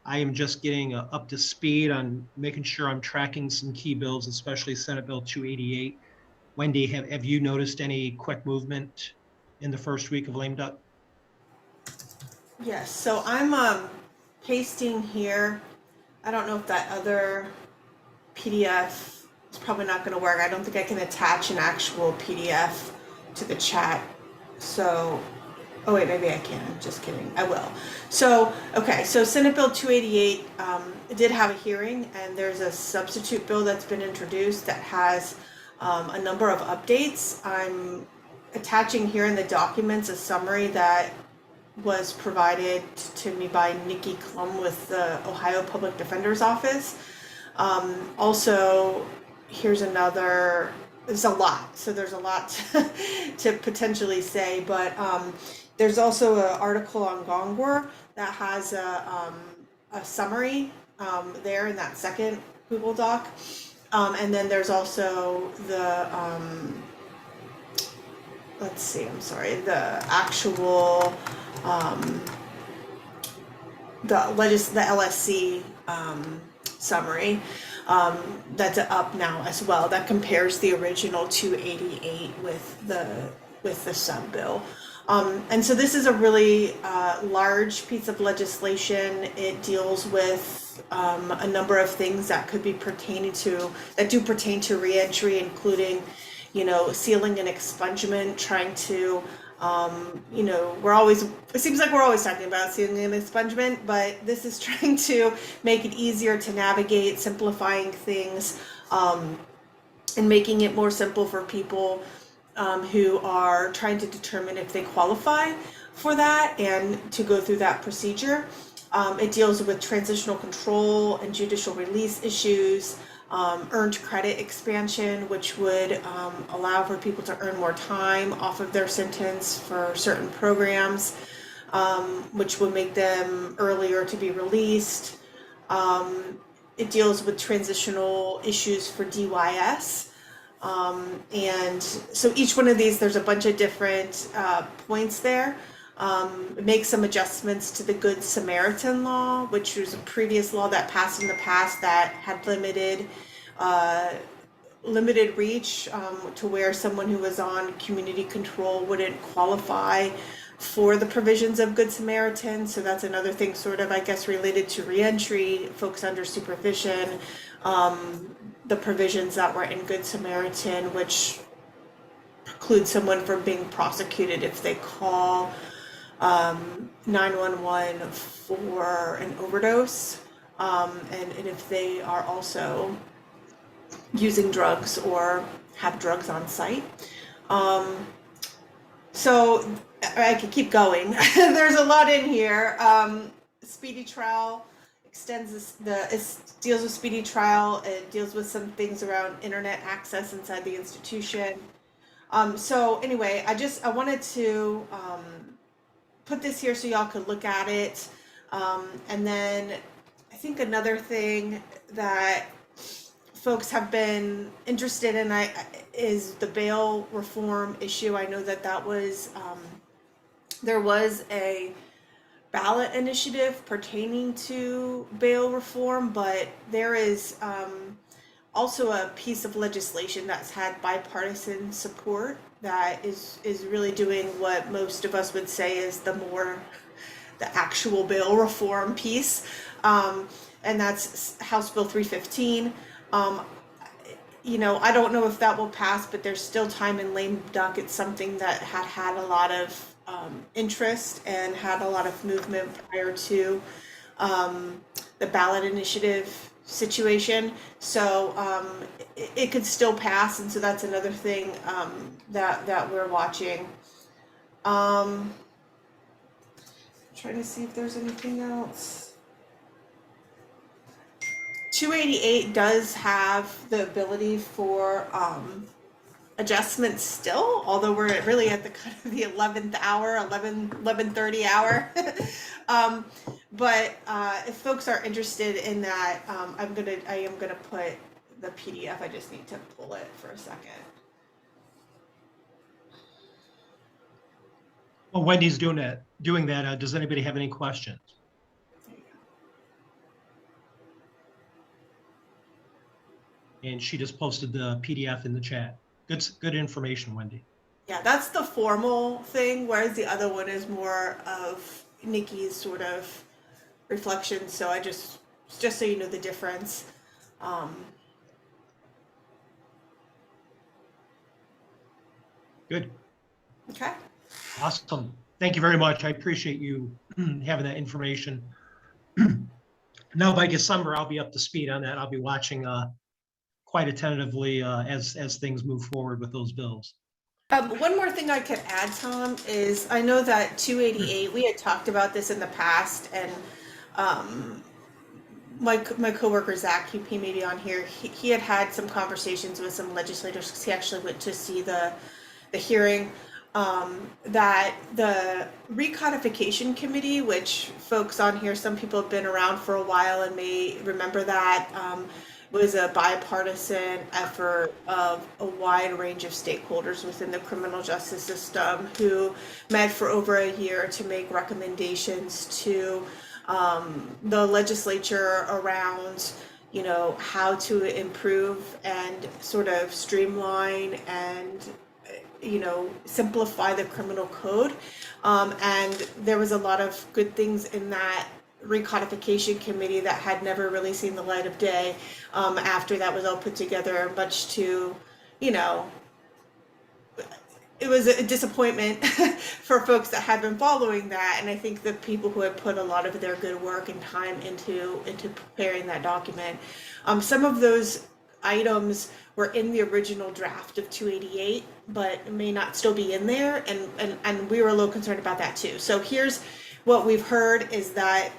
I am just getting up to speed on making sure I'm tracking some key bills, especially Senate Bill 288. Wendy, have you noticed any quick movement in the first week of lame duck? Yes, so I'm pasting here. I don't know if that other PDF is probably not going to work. I don't think I can attach an actual PDF to the chat. So, oh wait, maybe I can. Just kidding. I will. So, okay, so Senate Bill 288 did have a hearing, and there's a substitute bill that's been introduced that has a number of updates. I'm attaching here in the documents a summary that was provided to me by Nikki Klum with the Ohio Public Defender's Office. Also, here's another, there's a lot, so there's a lot to potentially say, but there's also an article on Gongor that has a summary there in that second Google Doc. And then there's also the, let's see, I'm sorry, the actual, the LSC summary that's up now as well. That compares the original 288 with the sub bill. And so this is a really large piece of legislation. It deals with a number of things that could be pertain to reentry, including, sealing and expungement, trying to, it seems like we're always talking about sealing and expungement, but this is trying to make it easier to navigate, simplifying things, and making it more simple for people who are trying to determine if they qualify for that and to go through that procedure. It deals with transitional control and judicial release issues, earned credit expansion, which would allow for people to earn more time off of their sentence for certain programs, which would make them earlier to be released. It deals with transitional issues for DYS. And so each one of these, there's a bunch of different points there. It makes some adjustments to the Good Samaritan law, which was a previous law that passed in the past that had limited reach to where someone who was on community control wouldn't qualify for the provisions of Good Samaritan. So that's another thing sort of, I guess, related to reentry, folks under supervision, the provisions that were in Good Samaritan, which preclude someone from being prosecuted if they call 911 for an overdose, and if they are also using drugs or have drugs on site. So I could keep going. There's a lot in here. Speedy trial extends it deals with speedy trial. It deals with some things around internet access inside the institution. So anyway, I wanted to put this here so y'all could look at it. And then I think another thing that folks have been interested in is the bail reform issue. I know that was there was a ballot initiative pertaining to bail reform, but there is also a piece of legislation that's had bipartisan support that is really doing what most of us would say is the actual bail reform piece, and that's House Bill 315. You know, I don't know if that will pass, but there's still time in lame duck. It's something that had a lot of interest and had a lot of movement prior to the ballot initiative situation. So it could still pass, and so that's another thing that we're watching. Trying to see if there's anything else. 288 does have the ability for adjustments still, although we're really at the kind of the 11th hour, 11:30 hour. But if folks are interested in that, I am gonna put the PDF. I just need to pull it for a second. Well, Wendy's doing that. Does anybody have any questions? And she just posted the PDF in the chat. Good information, Wendy. Yeah, that's the formal thing, whereas the other one is more of Nikki's sort of reflection. So I just so you know the difference. Good. Okay. Awesome. Thank you very much. I appreciate you having that information. Now by December, I'll be up to speed on that. I'll be watching quite attentively as things move forward with those bills. One more thing I could add, Tom, is I know that 288, we had talked about this in the past, and my coworker Zach, he may be on here, he had some conversations with some legislators because he actually went to see the hearing, that the recodification committee, which folks on here, some people have been around for a while and may remember that, was a bipartisan effort of a wide range of stakeholders within the criminal justice system who met for over a year to make recommendations to the legislature around, you know, how to improve and sort of streamline and, you know, simplify the criminal code. And there was a lot of good things in that recodification committee that had never really seen the light of day after that was all put together, much to, you know, it was a disappointment for folks that had been following that. And I think the people who had put a lot of their good work and time into preparing that document, some of those items were in the original draft of 288, but may not still be in there. And we were a little concerned about that too. So here's what we've heard is that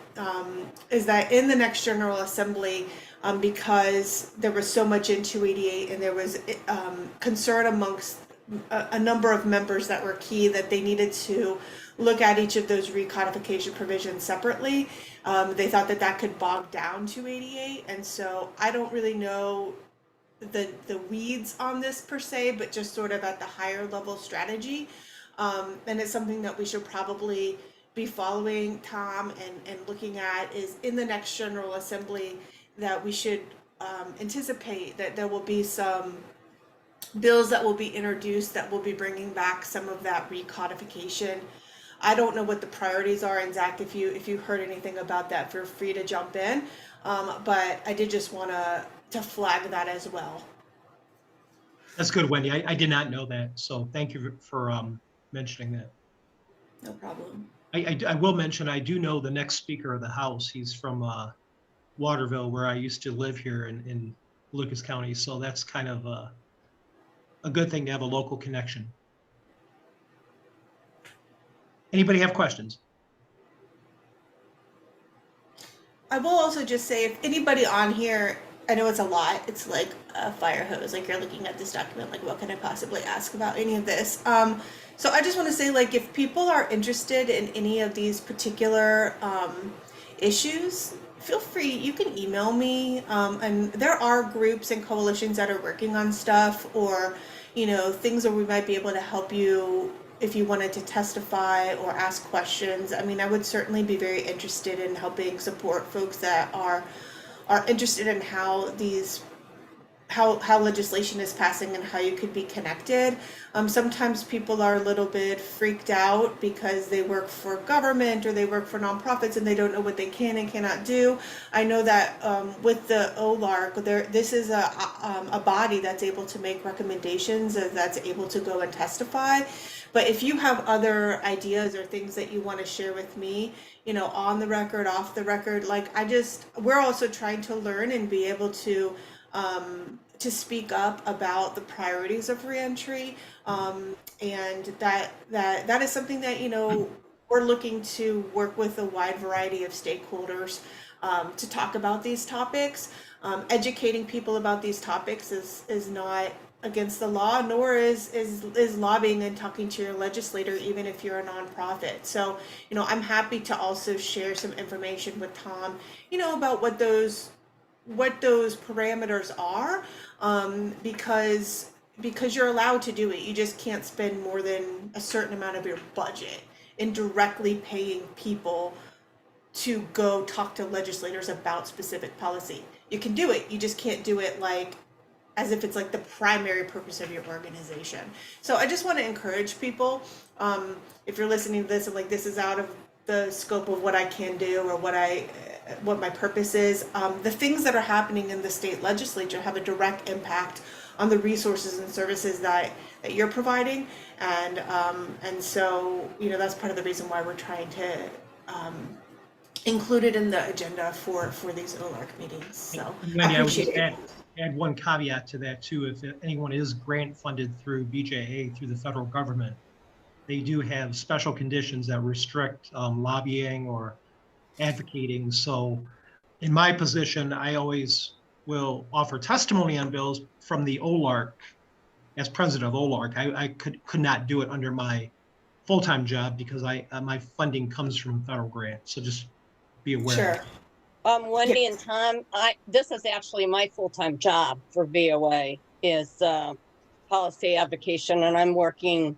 in the next General Assembly, because there was so much in 288 and there was concern amongst a number of members that were key that they needed to look at each of those recodification provisions separately. They thought that could bog down 288, and so I don't really know the weeds on this per se, but just sort of at the higher level strategy. And it's something that we should probably be following, Tom, and looking at is in the next General Assembly that we should anticipate that there will be some bills that will be introduced that will be bringing back some of that recodification. I don't know what the priorities are, and Zach, if you heard anything about that, feel free to jump in. But I did just want to flag that as well. That's good, Wendy. I did not know that, so thank you for mentioning that. No problem. I will mention, I do know the next Speaker of the House. He's from Waterville, where I used to live here in Lucas County. So that's kind of a good thing to have a local connection. Anybody have questions? I will also just say, if anybody on here, I know it's a lot, it's like a fire hose, like you're looking at this document, like what can I possibly ask about any of this? So I just want to say, like, if people are interested in any of these particular issues, feel free, you can email me. And there are groups and coalitions that are working on stuff, or, you know, things where we might be able to help you if you wanted to testify or ask questions. I mean, I would certainly be very interested in helping support folks that are interested in how these how legislation is passing and how you could be connected. Sometimes people are a little bit freaked out because they work for government or they work for nonprofits and they don't know what they can and cannot do. I know that with the OALRC, this is a body that's able to make recommendations, that's able to go and testify. But if you have other ideas or things that you want to share with me, you know, on the record, off the record, like we're also trying to learn and be able to speak up about the priorities of reentry, and that is something that, you know, we're looking to work with a wide variety of stakeholders to talk about these topics. Educating people about these topics is not against the law, nor is lobbying and talking to your legislator, even if you're a nonprofit. So, you know, I'm happy to also share some information with Tom, you know, about what those parameters are, because you're allowed to do it. You just can't spend more than a certain amount of your budget in directly paying people to go talk to legislators about specific policy. You can do it, you just can't do it like as if it's like the primary purpose of your organization. So I just want to encourage people, if you're listening to this and like this is out of the scope of what I can do or what my purpose is, the things that are happening in the state legislature have a direct impact on the resources and services that you're providing, and so, you know, that's part of the reason why we're trying to include it in the agenda for these OALRC meetings. So Wendy, I would appreciate just it. add one caveat to that too. If anyone is grant funded through BJA, through the federal government, they do have special conditions that restrict lobbying or advocating. So in my position, I always will offer testimony on bills from the OALRC. As president of OALRC, I could not do it under my full-time job because my funding comes from federal grant. So just be aware. Sure. Wendy and Tom, this is actually my full-time job for VOA, is policy advocation, and I'm working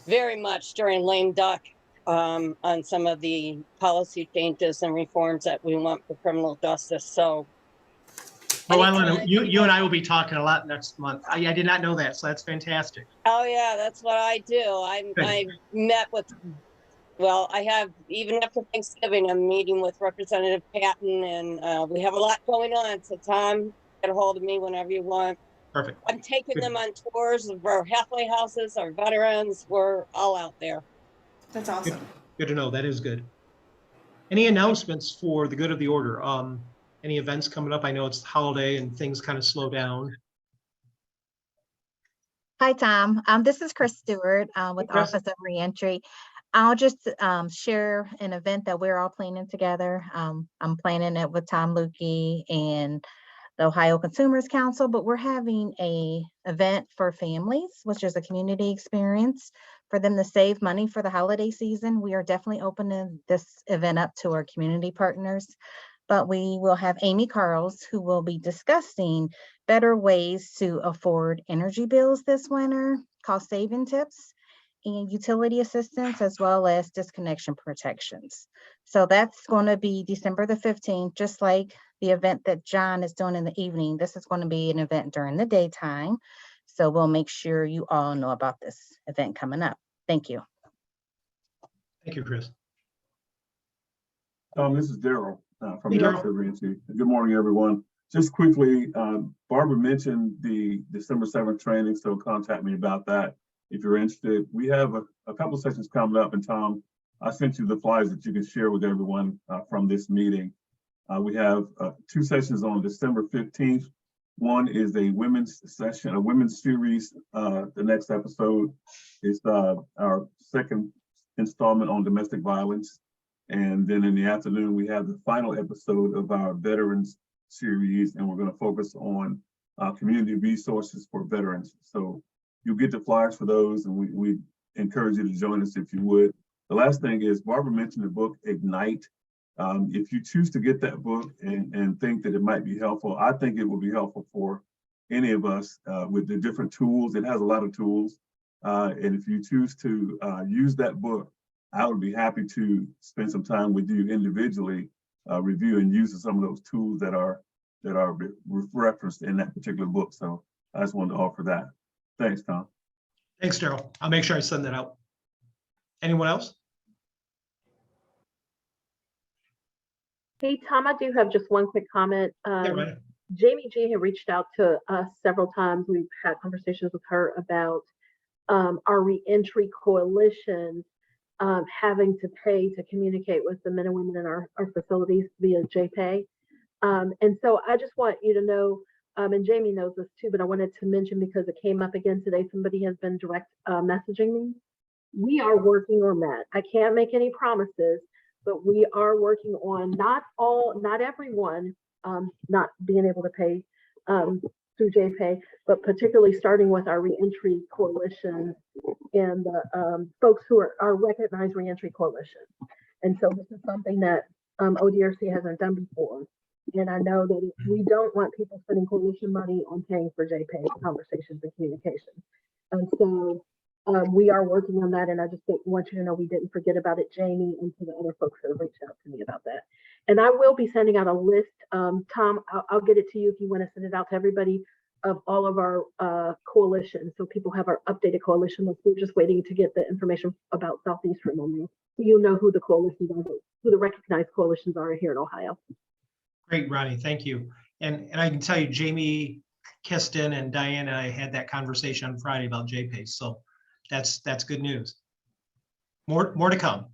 very much during lame duck on some of the policy changes and reforms that we want for criminal justice. So, oh, Ellen, you and I will be talking a lot next month. I did not know that, so that's fantastic. Oh yeah, that's what I do. I met with. Well, I have, even after Thanksgiving, I'm meeting with Representative Patton, and we have a lot going on. So Tom, get a hold of me whenever you want. Perfect. I'm taking them on tours of our halfway houses, our veterans. We're all out there. That's awesome. Good to know. That is good. Any announcements for the good of the order? Any events coming up? I know it's holiday and things kind of slow down. Hi, Tom. This is Chris Stewart with Chris. Office of Reentry. I'll just share an event that we're all planning together. I'm planning it with Tom Lukey and the Ohio Consumers Council, but we're having a event for families, which is a community experience for them to save money for the holiday season. We are definitely opening this event up to our community partners, but we will have Amy Carls, who will be discussing better ways to afford energy bills this winter, cost saving tips, and utility assistance, as well as disconnection protections. So that's going to be December the 15th, just like the event that John is doing in the evening. This is going to be an event during the daytime. So we'll make sure you all know about this event coming up. Thank you. Thank you, Chris. This is Daryl from Hey, the Daryl. Office of Reentry. Good morning, everyone. Just quickly, Barbara mentioned the December 7th training, so contact me about that if you're interested. We have a couple of sessions coming up, and Tom, I sent you the flyers that you can share with everyone from this meeting. We have 2 sessions on December 15th One is a women's session, a women's series. The next episode is our second installment on domestic violence. And then in the afternoon, we have the final episode of our veterans series, and we're going to focus on community resources for veterans. So you'll get the flyers for those, and we encourage you to join us if you would. The last thing is, Barbara mentioned the book Ignite. If you choose to get that book and think that it might be helpful, I think it will be helpful for any of us with the different tools. It has a lot of tools. And if you choose to use that book, I would be happy to spend some time with you individually, reviewing using some of those tools that are referenced in that particular book. So I just wanted to offer that. Thanks, Tom. Thanks, Daryl. I'll make sure I send that out. Anyone else? Hey, Tom, I do have just one quick comment. Yeah, right. Jamie G had reached out to us several times. We've had conversations with her about our reentry coalition having to pay to communicate with the men and women in our facilities via JPay. And so I just want you to know, and Jamie knows this too, but I wanted to mention because it came up again today, somebody has been direct messaging me. We are working on that. I can't make any promises, but we are working on not everyone not being able to pay through JPay, but particularly starting with our reentry coalition and the folks who are our recognized reentry coalition. And so this is something that ODRC hasn't done before. And I know that we don't want people spending coalition money on paying for JPay conversations and communication. And so we are working on that. And I just want you to know we didn't forget about it, Jamie, and to the other folks that have reached out to me about that. And I will be sending out a list. Tom, I'll get it to you if you want to send it out to everybody of all of our coalitions. So people have our updated coalition list. We're just waiting to get the information about Southeastern on there. So you know who the coalitions are, who the recognized coalitions are here in Ohio. Great, Ronnie, thank you. And I can tell you, Jamie Kiston and Diana, I had that conversation on Friday about JPay. So that's good news. More to come.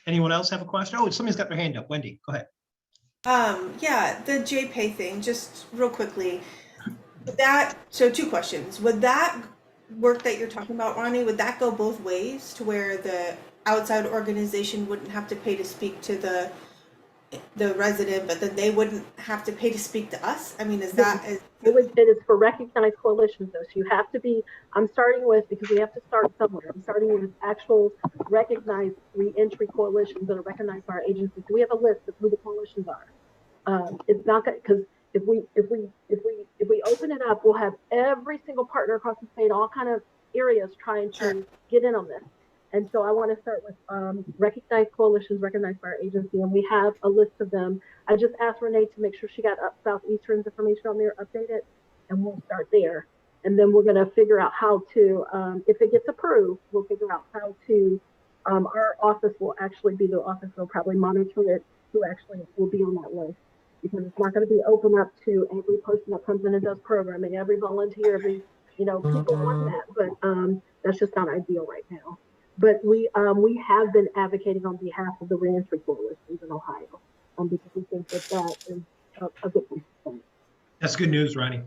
Anyone else have a question? Oh, somebody's got their hand up. Wendy, go ahead. Yeah, the JPay thing, just real quickly. So 2 questions. Would that work that you're talking about, Ronnie, would that go both ways to where the outside organization wouldn't have to pay to speak to the resident, but then they wouldn't have to pay to speak to us? I mean, it is for recognized coalitions though. So you have to be, I'm starting with, because we have to start somewhere. I'm starting with actual recognized reentry coalitions that are recognized by our agencies. So we have a list of who the coalitions are. It's not good because if we open it up, we'll have every single partner across the state, all kind of areas trying to get in on this. And so I want to start with recognized coalitions recognized by our agency, and we have a list of them. I just asked Renee to make sure she got Southeastern's information on there, update it, and we'll start there. And then we're going to figure out how to, if it gets approved, we'll figure out how to, our office will actually be the office that will probably monitor it, who actually will be on that list. Because it's not going to be open up to every person that comes in and does programming, every volunteer, every, people want that, but that's just not ideal right now. But we have been advocating on behalf of the reentry coalitions in Ohio, because we think that is a good thing. That's good news, Ronnie.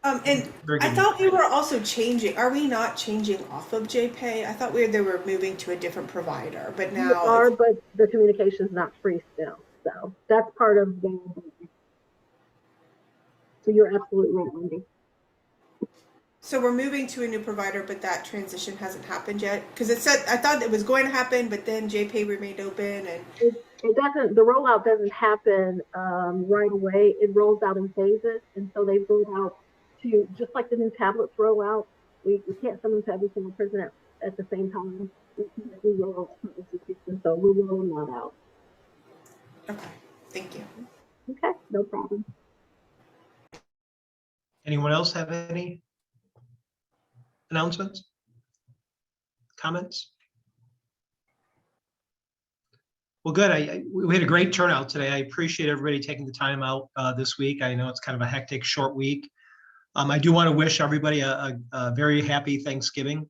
And I thought we were also changing. Are we not changing off of JPay? I thought they were moving to a different provider, but now we are. But the communication is not free still, so that's part of the. So you're absolutely right, Wendy. So we're moving to a new provider, but that transition hasn't happened yet? Because it said, I thought it was going to happen, but then JPay remained open and... It doesn't, the rollout doesn't happen right away. It rolls out in phases. And so they've rolled out to, just like the new tablets roll out, we can't send them to every single prison at the same time. We roll out institutions, so we're rolling that out. Okay, thank you. Okay, no problem. Anyone else have any announcements? Comments? Well, good. We had a great turnout today. I appreciate everybody taking the time out this week. I know it's kind of a hectic, short week. I do want to wish everybody a very happy Thanksgiving.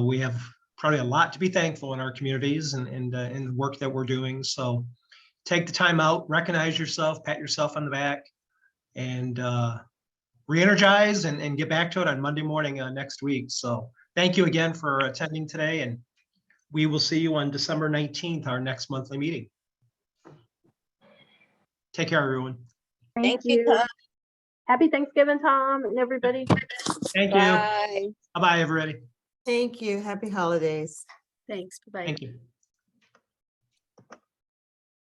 We have probably a lot to be thankful in our communities and in the work that we're doing. So take the time out, recognize yourself, pat yourself on the back. and re-energize and get back to it on Monday morning next week. So thank you again for attending today, and we will see you on December 19th, our next monthly meeting. Take care, everyone. Thank you, Tom. Happy Thanksgiving, Tom, and everybody. Thank you. Bye. Bye-bye, everybody. Thank you. Happy holidays. Thanks. Bye-bye. Thank you.